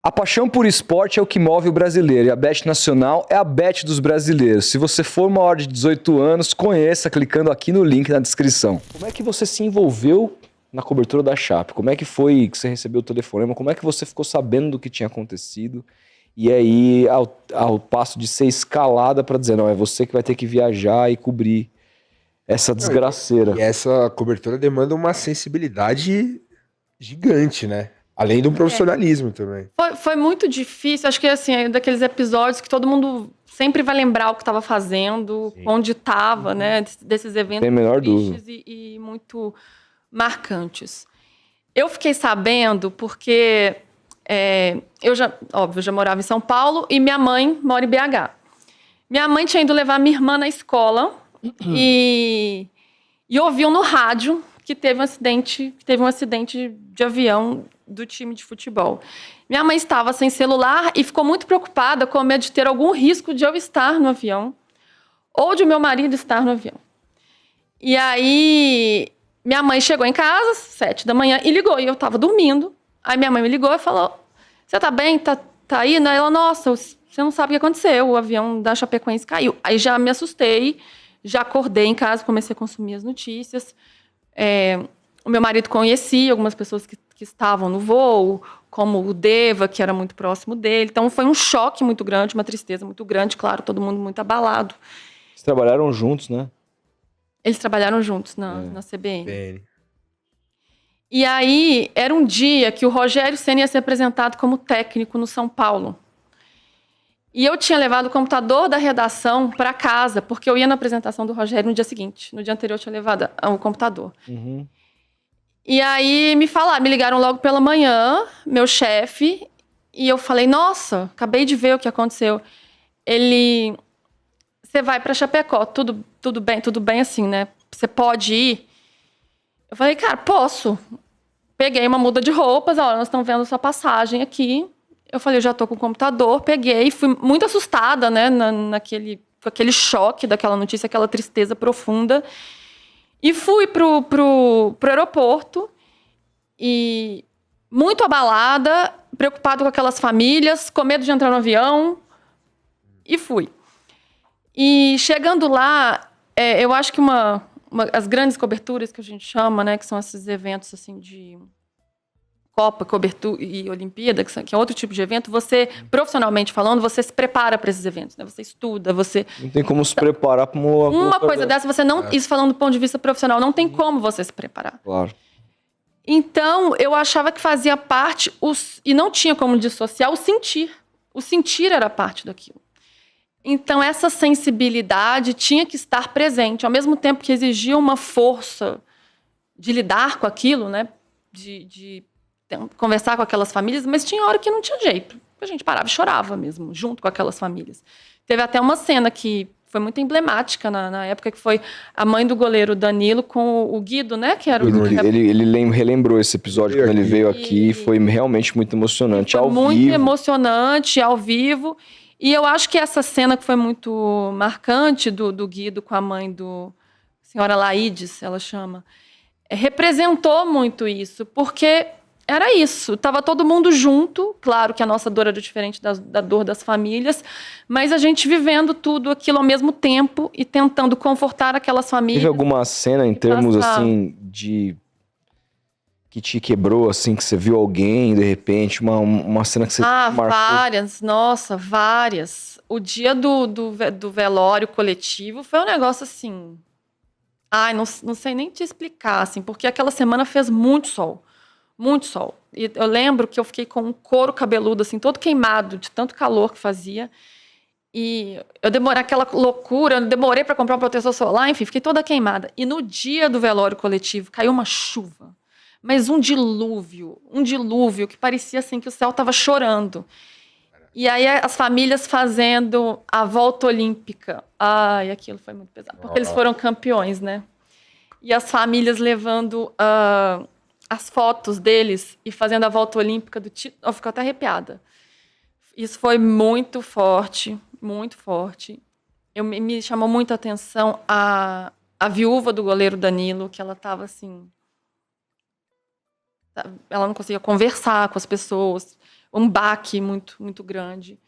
A paixão por esporte é o que move o brasileiro e a Bet Nacional é a bet dos brasileiros. Se você for maior de 18 anos, conheça clicando aqui no link na descrição. Como é que você se envolveu na cobertura da Chape? Como é que foi que você recebeu o telefonema? Como é que você ficou sabendo do que tinha acontecido? E aí, ao passo de ser escalada para dizer, não, é você que vai ter que viajar e cobrir essa desgraceira. E essa cobertura demanda uma sensibilidade gigante, né? Além do profissionalismo também. Foi muito difícil, acho que assim, é daqueles episódios que todo mundo sempre vai lembrar o que estava fazendo, onde estava, né? Desses eventos Sem a menor tristes e muito marcantes. Eu fiquei sabendo porque eu já morava em São Paulo e minha mãe mora em BH. Minha mãe tinha ido levar minha irmã na escola e ouviu no rádio que teve um acidente de avião do time de futebol. Minha mãe estava sem celular e ficou muito preocupada com medo de ter algum risco de eu estar no avião ou de meu marido estar no avião. E aí, minha mãe chegou em casa, 7 da manhã, e ligou. E eu estava dormindo. Aí minha mãe me ligou e falou, você tá bem? Tá aí? Ela, nossa, você não sabe o que aconteceu. O avião da Chapecoense caiu. Aí já me assustei, já acordei em casa, comecei a consumir as notícias. O meu marido conhecia algumas pessoas que estavam no voo, como o Deva, que era muito próximo dele. Então, foi um choque muito grande, uma tristeza muito grande, claro, todo mundo muito abalado. Vocês trabalharam juntos, né? Eles trabalharam juntos na CBN. Bem. E aí, era um dia que o Rogério Ceni ia ser apresentado como técnico no São Paulo. E eu tinha levado o computador da redação para casa, porque eu ia na apresentação do Rogério no dia seguinte. No dia anterior, eu tinha levado o computador. Uhum. E aí, me ligaram logo pela manhã, meu chefe, e eu falei, nossa, acabei de ver o que aconteceu. Ele, você vai para Chapecó, tudo bem assim, né? Você pode ir? Eu falei, cara, posso. Peguei uma muda de roupas, olha, nós estamos vendo sua passagem aqui. Eu falei, eu já tô com o computador, peguei, fui muito assustada, né, com aquele choque daquela notícia, aquela tristeza profunda. E fui pro aeroporto, e muito abalada, preocupada com aquelas famílias, com medo de entrar no avião, e fui. E chegando lá, eu acho que as grandes coberturas que a gente chama, né, que são esses eventos assim de Copa, cobertura e Olimpíada, que é outro tipo de evento, você, profissionalmente falando, você se prepara para esses eventos, né? Você estuda, você... Não tem como se preparar para uma coisa dessa, você não... Isso falando do ponto de vista profissional, não tem como você se preparar. Claro. Então, eu achava que fazia parte, e não tinha como dissociar, o sentir. O sentir era parte daquilo. Então, essa sensibilidade tinha que estar presente, ao mesmo tempo que exigia uma força de lidar com aquilo, né? De conversar com aquelas famílias, mas tinha hora que não tinha jeito. A gente parava e chorava mesmo, junto com aquelas famílias. Teve até uma cena que foi muito emblemática na época, que foi a mãe do goleiro Danilo com o Guido, né? Que era Ele relembrou esse episódio quando ele veio aqui e foi realmente muito emocionante, ao vivo. Muito emocionante, ao vivo. E eu acho que essa cena que foi muito marcante do Guido com a mãe do senhora Laides, ela chama, representou muito isso, porque era isso, estava todo mundo junto, claro que a nossa dor era diferente da dor das famílias, mas a gente vivendo tudo aquilo ao mesmo tempo e tentando confortar aquelas famílias. Teve alguma cena em termos assim de que te quebrou, assim, que você viu alguém, de repente, uma cena que você marcou? Várias, nossa, várias. O dia do velório coletivo foi um negócio assim... Ai, não sei nem te explicar, assim, porque aquela semana fez muito sol. Muito sol. E eu lembro que eu fiquei com um couro cabeludo, assim, todo queimado, de tanto calor que fazia. E eu demorei aquela loucura, eu demorei para comprar um protetor solar, enfim, fiquei toda queimada. E no dia do velório coletivo, caiu uma chuva. Mas um dilúvio que parecia, assim, que o céu estava chorando. E aí as famílias fazendo a volta olímpica. Ai, aquilo foi muito pesado. Porque eles foram campeões, né? E as famílias levando... as fotos deles e fazendo a volta olímpica do título. Eu fico até arrepiada. Isso foi muito forte, muito forte. Me chamou muito a atenção a viúva do goleiro Danilo, que ela estava assim... Ela não conseguia conversar com as pessoas. um baque muito, muito grande.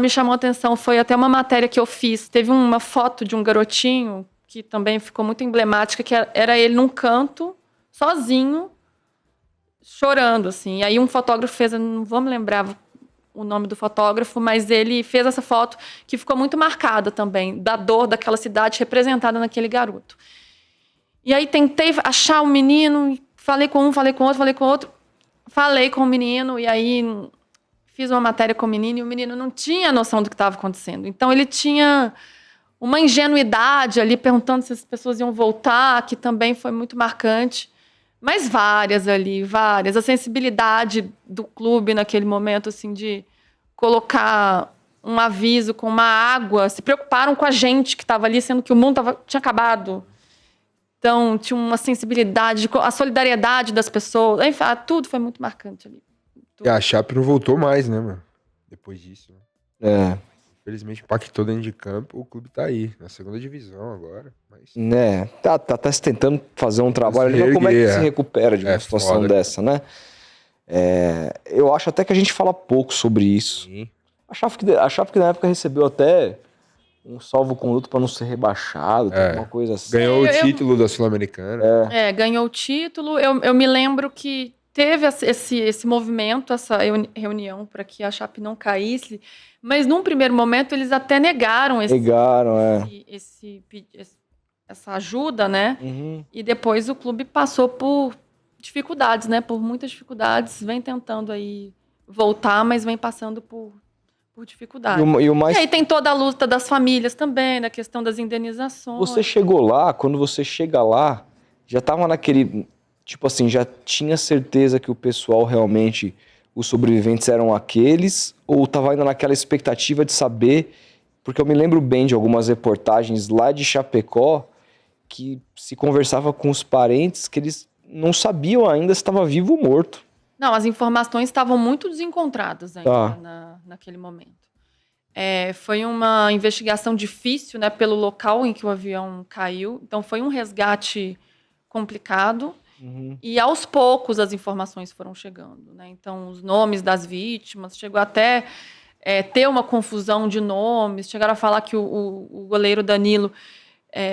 Me chamou a atenção, foi até uma matéria que eu fiz. Teve uma foto de um garotinho que também ficou muito emblemática, que era ele num canto, sozinho, chorando, assim. E aí um fotógrafo fez, eu não vou me lembrar o nome do fotógrafo, mas ele fez essa foto que ficou muito marcada também, da dor daquela cidade representada naquele garoto. E aí tentei achar o menino, falei com um, falei com outro, falei com outro, falei com o menino, e aí fiz uma matéria com o menino, e o menino não tinha noção do que estava acontecendo. Então ele tinha uma ingenuidade ali, perguntando se as pessoas iam voltar, que também foi muito marcante. Mas várias ali, várias. A sensibilidade do clube naquele momento, assim, de colocar um aviso com uma água. Se preocuparam com a gente que estava ali, sendo que o mundo tinha acabado. Então, tinha uma sensibilidade, a solidariedade das pessoas. Enfim, tudo foi muito marcante ali. E a Chape não voltou mais, né, mano? Depois disso. Né? É, Infelizmente impactou dentro de campo, o clube tá aí, na segunda divisão agora. Mas... né? Tá se tentando fazer um trabalho ali, Se mas como é que reerguer, se é. recupera de uma É situação foda. dessa, né? Eu acho até que a gente fala pouco sobre isso. Sim. A Chape que na época recebeu até um salvo-conduto para não ser rebaixado, tem alguma coisa assim. Ganhou o título da Sul-Americana. Ganhou o título. Eu me lembro que teve esse esse essa reunião para que a Chape não caísse, mas num primeiro momento eles até negaram essa ajuda, né? Uhum. E depois o clube passou por dificuldades, né? Por muitas dificuldades, vem tentando aí voltar, mas vem passando por dificuldades. E aí tem toda a luta das famílias também, na questão das indenizações. Você chegou lá, quando você chega lá, já tava naquele... Tipo assim, já tinha certeza que o pessoal realmente, os sobreviventes eram aqueles? Ou tava ainda naquela expectativa de saber? Porque eu me lembro bem de algumas reportagens lá de Chapecó que se conversava com os parentes que eles não sabiam ainda se estava vivo ou morto. Não, as informações estavam muito desencontradas ainda naquele momento. Foi uma investigação difícil, né, pelo local em que o avião caiu. Então, foi um resgate complicado. Uhum. E, aos poucos, as informações foram chegando, né? Então, os nomes das vítimas, chegou até ter uma confusão de nomes. Chegaram a falar que o goleiro Danilo,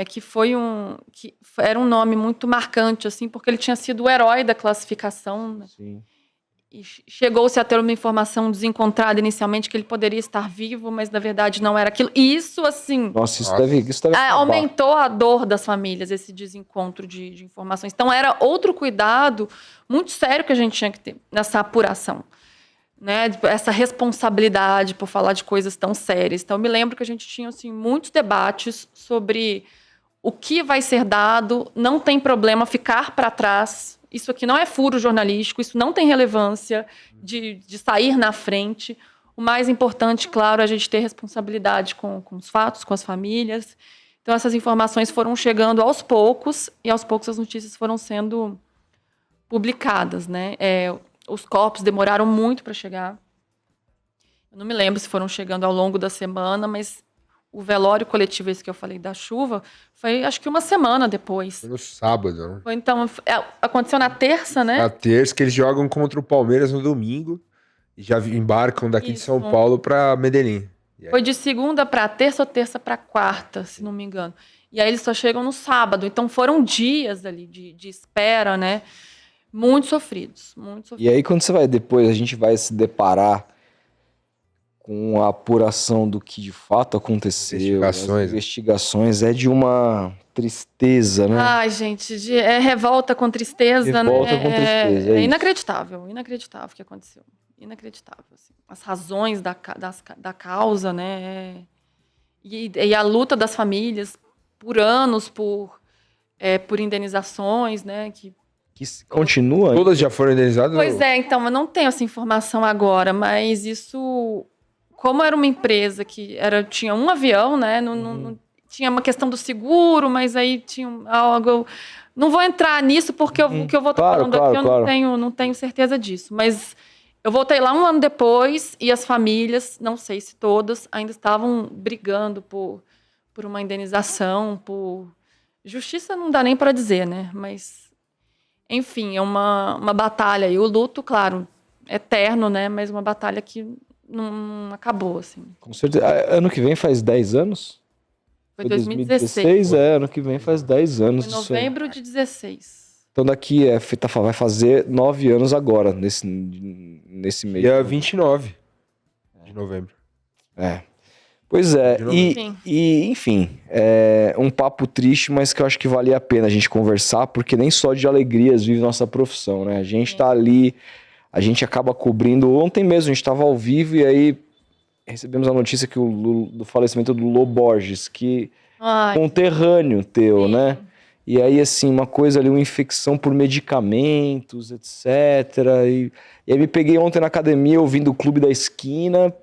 que era um nome muito marcante, assim, porque ele tinha sido o herói da classificação, né? Sim. E chegou-se a ter uma informação desencontrada inicialmente que ele poderia estar vivo, mas na verdade não era aquilo. E isso, assim... Nossa, isso deve acabar. aumentou a dor das famílias, esse desencontro de informações. Então, era outro cuidado muito sério que a gente tinha que ter nessa apuração, né? Essa responsabilidade por falar de coisas tão sérias. Então, eu me lembro que a gente tinha, assim, muitos debates sobre o que vai ser dado, não tem problema ficar para trás. Isso aqui não é furo jornalístico, isso não tem relevância de sair na frente. O mais importante, claro, é a gente ter responsabilidade com os fatos, com as famílias. Então, essas informações foram chegando aos poucos, e aos poucos as notícias foram sendo publicadas, né? Os corpos demoraram muito para chegar. Eu não me lembro se foram chegando ao longo da semana, mas o velório coletivo, esse que eu falei da chuva, foi acho que uma semana depois. Foi no sábado, né? Então, aconteceu na terça, né? Na terça, que eles jogam contra o Palmeiras no domingo e já embarcam daqui de São Paulo para Medellín. Foi de segunda para terça ou terça para quarta, se não me engano. E aí eles só chegam no sábado. Então foram dias ali de espera, né? Muito sofridos, muito sofridos. E aí, quando você vai depois, a gente vai se deparar com a apuração do que de fato aconteceu, as investigações, é de uma tristeza, né? Ai, gente, é revolta com tristeza, revolta né? Com tristeza, é inacreditável o que aconteceu. Inacreditável. Assim. As razões da causa, né? E a luta das famílias por anos, por indenizações, né? Que continua. Todas já foram indenizadas? Pois então, eu não tenho essa informação agora, mas isso... Como era uma empresa que tinha um avião, né? Não tinha uma questão do seguro, mas aí tinha algo... Não vou entrar nisso, porque o que eu vou estar falando aqui, eu não tenho certeza disso. Mas eu voltei lá um ano depois e as famílias, não sei se todas, ainda estavam brigando por uma indenização, por... Justiça não dá nem para dizer, né? Mas, enfim, é uma batalha. E o luto, claro, eterno, né? Mas uma batalha que não acabou, assim. Com certeza. Ano que vem faz 10 anos? Foi 2016. Ano que vem faz 10 anos Foi disso aí. novembro de 16. Então daqui vai fazer 9 anos agora, nesse mês. Dia 29 de novembro. Pois é, De novembro. enfim, é um papo triste, mas que eu acho que valia a pena a gente conversar, porque nem só de alegrias vive nossa profissão, né? A gente tá ali, a gente acaba cobrindo. Ontem mesmo, a gente tava ao vivo e aí recebemos a notícia do falecimento do Lô Borges, que Ai, conterrâneo teu, sim. né? E aí, assim, uma coisa ali, uma infecção por medicamentos, etc. E aí me peguei ontem na academia ouvindo o Clube da Esquina.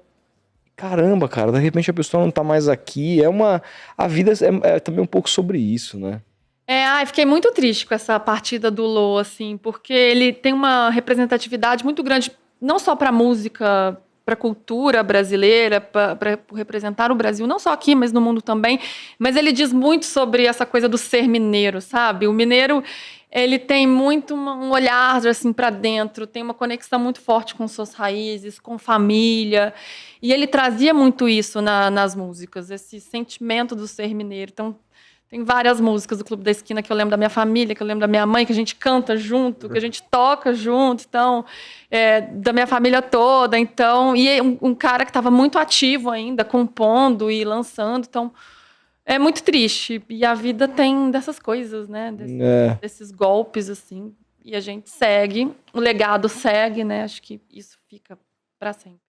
Caramba, cara, de repente a pessoa não tá mais aqui. A vida é também um pouco sobre isso, né? Fiquei muito triste com essa partida do Lô, assim, porque ele tem uma representatividade muito grande, não só para música, para cultura brasileira, para representar o Brasil, não só aqui, mas no mundo também. Mas ele diz muito sobre essa coisa do ser mineiro, sabe? O mineiro, ele tem muito um olhar assim para dentro, tem uma conexão muito forte com suas raízes, com família. E ele trazia muito isso nas músicas, esse sentimento do ser mineiro. Então, tem várias músicas do Clube da Esquina que eu lembro da minha família, que eu lembro da minha mãe, que a gente canta junto, que a gente toca junto, então, da minha família toda. Então, e um cara que estava muito ativo ainda, compondo e lançando. Então, é muito triste. E a vida tem dessas coisas, né? Desses golpes, assim. E a gente segue, o legado segue, né? Acho que isso fica para sempre.